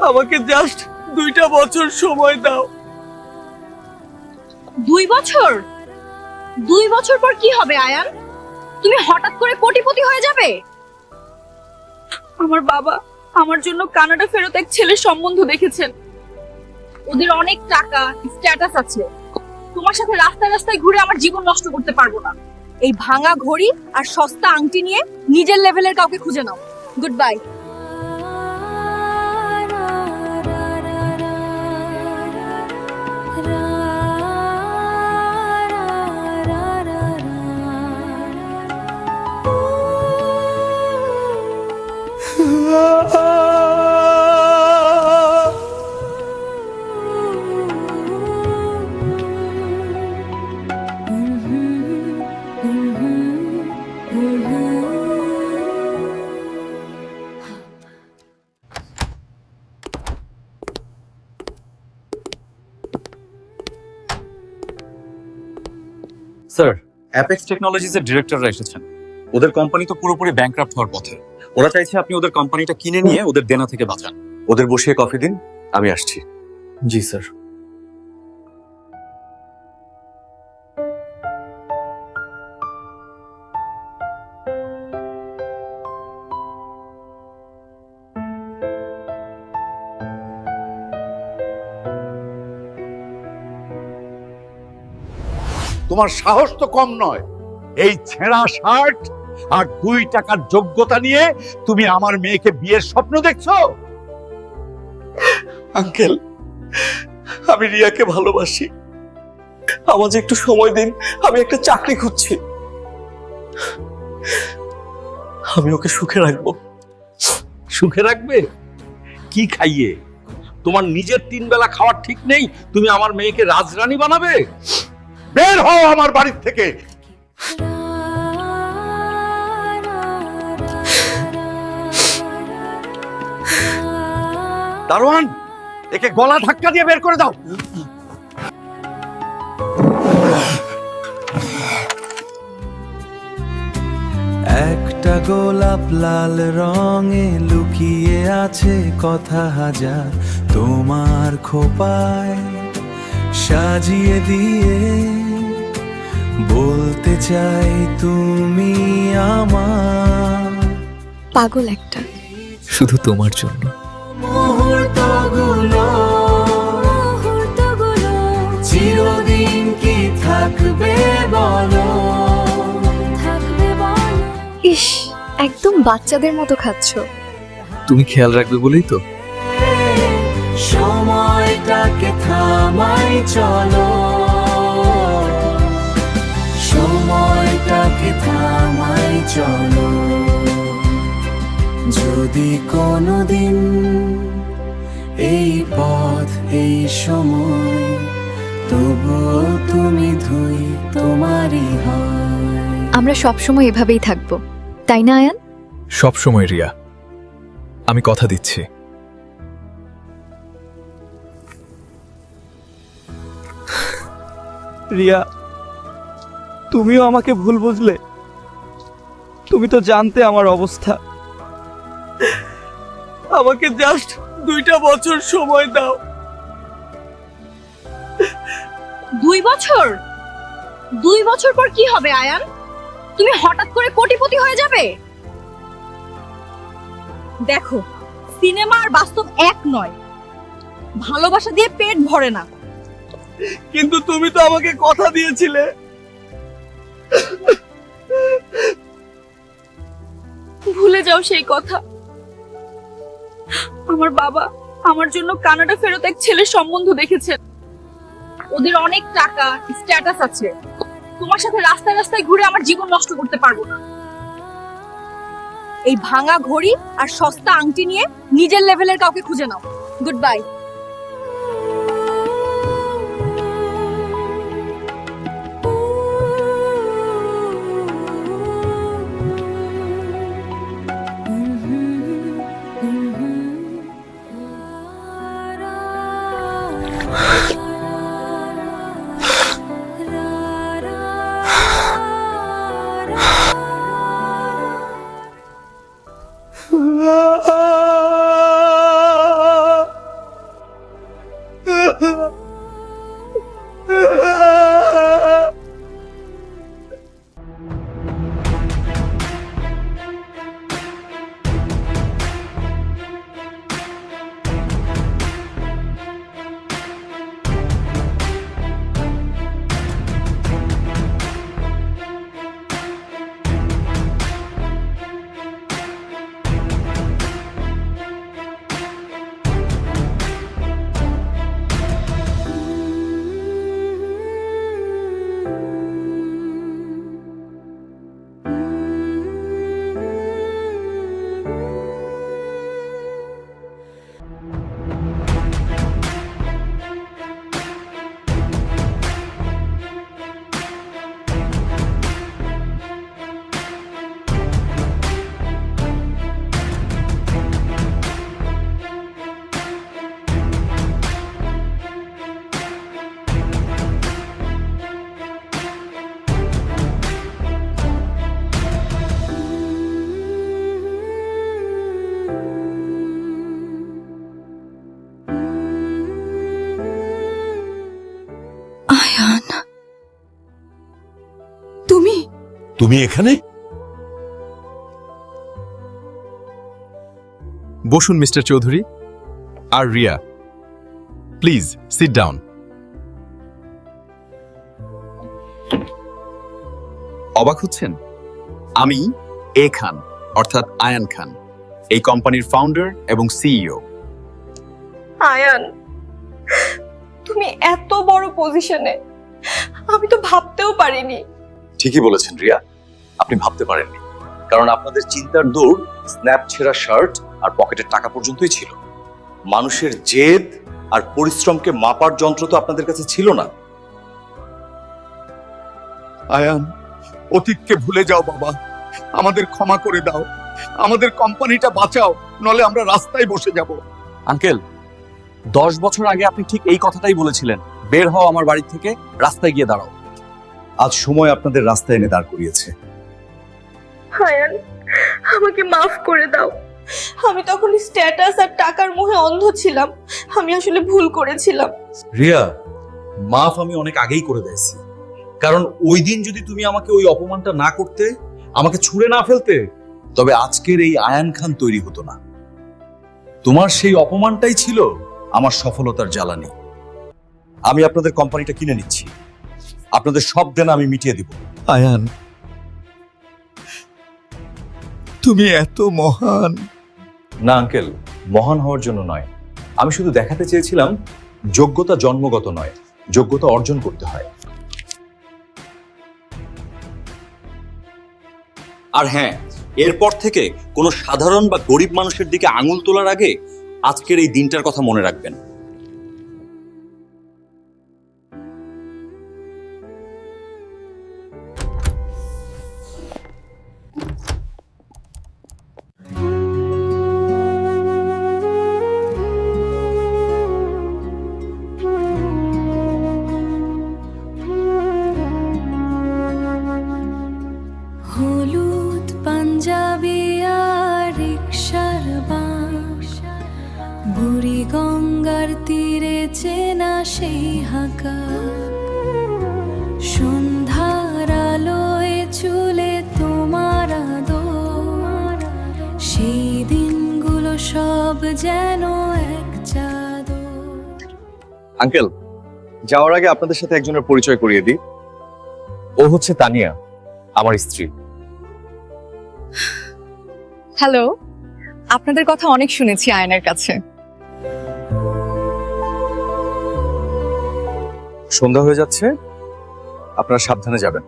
আমাকে জাস্ট 2টা বছর সময় দাও। 2 বছর? 2 বছর পর কি হবে আয়ান? তুমি হঠাৎ করে কোটিপতি হয়ে যাবে? আমার বাবা আমার জন্য কানাডা ফেরত এক ছেলের সম্বন্ধ দেখেছেন। ওদের অনেক টাকা, স্ট্যাটাস আছে। তোমার সাথে রাস্তায় রাস্তায় ঘুরে আমার জীবন নষ্ট করতে পারবো না। এই ভাঙা ঘড়ি আর সস্তা আংটি নিয়ে নিজের লেভেলের কাউকে খুঁজে নাও। Good bye. স্যার, অ্যাপেক্স টেকনোলজিসের ডিরেক্টররা এসেছেন। ওদের কোম্পানি তো পুরোপুরি ব্যাংকরাপ্ট হওয়ার পথে। ওরা চাইছে আপনি ওদের কোম্পানিটা কিনে নিয়ে ওদের দেনা থেকে বাঁচান। ওদের বসিয়ে কফি দিন, আমি আসছি। জি স্যার। তোমার সাহস তো কম নয়। এই ছেঁড়া শার্ট আর 2 টাকার যোগ্যতা নিয়ে তুমি আমার মেয়েকে বিয়ের স্বপ্ন দেখছো? আঙ্কেল, আমি রিয়াকে ভালোবাসি। আমাকে একটু সময় দিন, আমি একটা চাকরি খুঁজছি। আমি ওকে সুখে রাখবো। সুখে রাখবে? কি খাইয়ে? তোমার নিজের 3 বেলা খাওয়ার ঠিক নেই, তুমি আমার মেয়েকে রাজরানী বানাবে? বের হও আমার বাড়ির থেকে। দারোয়ান, একে গলা ধাক্কা দিয়ে বের করে দাও। একটা গোলাপ লাল রঙে লুকিয়ে আছে কথা হাজার, তোমার খোপায় সাজিয়ে দিয়ে বলতে চাই তুমি আমার। পাগল একটা, শুধু তোমার জন্য। মুহূর্তগুলো চিরদিন কি থাকবে বলো? ইস, একদম বাচ্চাদের মতো খাচ্ছ। তুমি খেয়াল রাখবে বলেই তো। সময়টাকে থামাই চলো, সময়টাকে থামাই চলো। যদি কোনোদিন এই পথ এই সময় তবুও তুমি ধুই তোমারই হয়। আমরা সবসময় এভাবেই থাকবো, তাই না আয়ান? সব সময় রিয়া, আমি কথা দিচ্ছি। রিয়া, তুমিও আমাকে ভুল বুঝলে। তুমি তো জানতে আমার অবস্থা। আমাকে জাস্ট 2টা বছর সময় দাও। 2 বছর? 2 বছর পর কি হবে আয়ান? তুমি হঠাৎ করে কোটিপতি হয়ে যাবে? দেখো, সিনেমা আর বাস্তব এক নয়। ভালোবাসা দিয়ে পেট ভরে না। কিন্তু তুমি তো আমাকে কথা দিয়েছিলে। ভুলে যাও সেই কথা। আমার বাবা আমার জন্য কানাডা ফেরত এক ছেলের সম্বন্ধ দেখেছেন। ওদের অনেক টাকা, স্ট্যাটাস আছে। তোমার সাথে রাস্তায় রাস্তায় ঘুরে আমার জীবন নষ্ট করতে পারবো না। এই ভাঙা ঘড়ি আর সস্তা আংটি নিয়ে নিজের লেভেলের কাউকে খুঁজে নাও। Good by. তুমি এখানে? বসুন মিস্টার চৌধুরী আর রিয়া, প্লিজ সিট ডাউন। অবাক হচ্ছেন? আমি এ খান, অর্থাৎ আয়ান খান, এই কোম্পানির ফাউন্ডার এবং সিইও। আয়ান, তুমি এত বড় পজিশনে, আমি তো ভাবতেও পারিনি। ঠিকই বলেছেন রিয়া, আপনি ভাবতে পারেননি, কারণ আপনাদের চিন্তার দৌড় স্ন্যাপ ছেঁড়া শার্ট আর পকেটের টাকা পর্যন্তই ছিল। মানুষের জেদ আর পরিশ্রমকে মাপার যন্ত্র তো আপনাদের কাছে ছিল না। আয়ান, অতীতকে ভুলে যাও বাবা, আমাদের ক্ষমা করে দাও, আমাদের কোম্পানিটা বাঁচাও, নলে আমরা রাস্তায় বসে যাব। আঙ্কেল, 10 বছর আগে আপনি ঠিক এই কথাটাই বলেছিলেন, বের হও আমার বাড়ি থেকে, রাস্তায় গিয়ে দাঁড়াও। আজ সময় আপনাদের রাস্তায় এনে দাঁড় করিয়েছে। আয়ান, আমাকে মাফ করে দাও। আমি তখন স্ট্যাটাস আর টাকার মোহে অন্ধ ছিলাম। আমি আসলে ভুল করেছিলাম। রিয়া, মাফ আমি অনেক আগেই করে দিয়েছি, কারণ ওই দিন যদি তুমি আমাকে ওই অপমানটা না করতে, আমাকে ছুঁড়ে না ফেলতে, তবে আজকের এই আয়ান খান তৈরি হতো না। তোমার সেই অপমানটাই ছিল আমার সফলতার জ্বালানি। আমি আপনাদের কোম্পানিটা কিনে নিচ্ছি, আপনাদের সব দেনা আমি মিটিয়ে দিব। আয়ান, তুমি এত মহান। না আঙ্কেল, মহান হওয়ার জন্য নয়, আমি শুধু দেখাতে চেয়েছিলাম যোগ্যতা জন্মগত নয়, যোগ্যতা অর্জন করতে হয়। আর হ্যাঁ, এরপর থেকে কোনো সাধারণ বা গরিব মানুষের দিকে আঙুল তোলার আগে আজকের এই দিনটার কথা মনে রাখবেন। হলুদ পাঞ্জাবি আর রিকশার বাঁশ, বুড়ি গঙ্গার তীরে চেনা সেই হাঁকা, সন্ধ্যার আলোয় চুলে তোমার আদর, সেই দিনগুলো সব যেন এক চাদর। আঙ্কেল, যাওয়ার আগে আপনাদের সাথে একজনের পরিচয় করিয়ে দিই। ও হচ্ছে তানিয়া, আমার স্ত্রী। হ্যালো, আপনাদের কথা অনেক শুনেছি আয়নের কাছে। সন্ধ্যা হয়ে যাচ্ছে, আপনারা সাবধানে যাবেন।